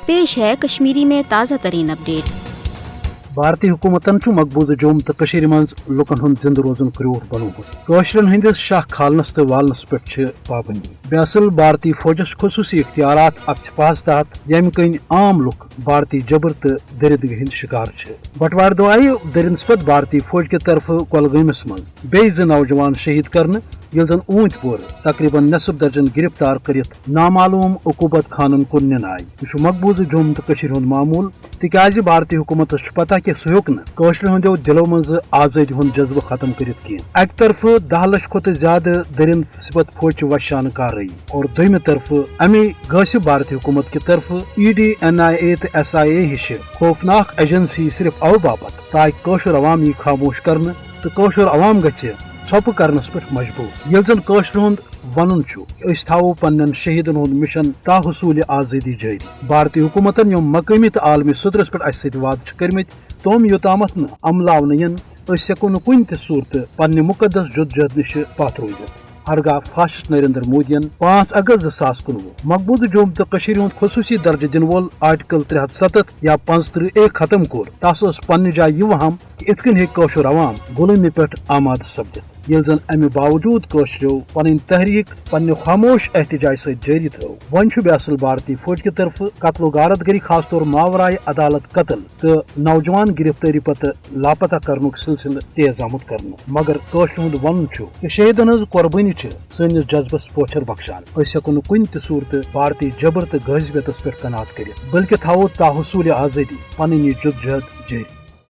पेश है कश्मीरी में ताज़ा तरीन अपडेट। भारतीय हुकूमतन मकबूज जोम तो कशीर मंज लुकन हुंद जिंद रोजन क्रूर बनोमुत। कशरन हंदिस शाह खालनस तो वालनस पे पाबंदी। बेअसल भारतीय फौजस खसूसी इख्तियारात अफसफास तहत यम कन आम लुक भारतीय जबर तो दरिदगी हिंद शिकार छे। बटवार दो आई दरिंसपत भारतीय फौज के तरफ कुलगामस मज बेज नौजवान शहीद करने यल जन ऊंत पोर तकरीबन नसफ दर्जन गिरफ्तार करित नामालूम उकूबत खानन कुन निन आय। यह मकबूज जोम तो कशीर हुंद मामूल तिकाज भारतीय हुकूमत पता कि सह हेक नशर हंदो दिलों मज आजादी हुंद जज्बा खत्म करित कह। अक तरफ 10 लाख खुद ज्यादा दरिंद सिपत फौज वशान कार्रवाई और दोयम तरफ अमे गासिब भारतीय हुकूमत की तरफ ED NIA तो SIA हिश खौफनाक एजेंसी सिर्फ अव बापत ताकि कशर अवाम यह खामोश करने तो कशर अवाम गछ छप करनस पे मजबूर। यल जन कशर हुंद वन थो पन्न शहीदन हुंद मिशन ताहसूल आजादी जारी। भारतीय हुकूमतन यम मकामी तो आलमी सदरस पे अस वाद करमित तम योतामत न अमलावन यन हेको न कुन त सूरत पन्ने मुकदस जुदजहद निश पथ रोजित। हरगा फाशिस्ट नरेंद्र मोदियन 5 अगस्त 2019 मकबूज जोम तो कशीर हुंद खसूसी दर्ज दिन वोल आर्टिकल 370 या 35A खत्म कोर तस पन्ने जाय यह वहम कि इतकन हे कशर अवाम गुलामी पे आमाद सपदित। यल जन अमे बावजूद कशरो पन तहरीक पन्ने खामोश एहतजाज सत जारी थो। वन बेअसल भारतीय फौज की तरफ कत्लो गारत गरी खास तौर मावराय अदालत कत्ल तो नौजवान गिरफ्तारी पत लापता करनुक सिलसिल तेज आमुत करन। मगर कशर हुंद वन कि शहीदन हज कुर्बानी सनिस जज्बस पोछर बख्शान। हेको कुन त सूरत भारतीय जबर तो गहजबियत पे कनात कर बल्कि थो ताहसूल आजादी पन जुदजहद जारी।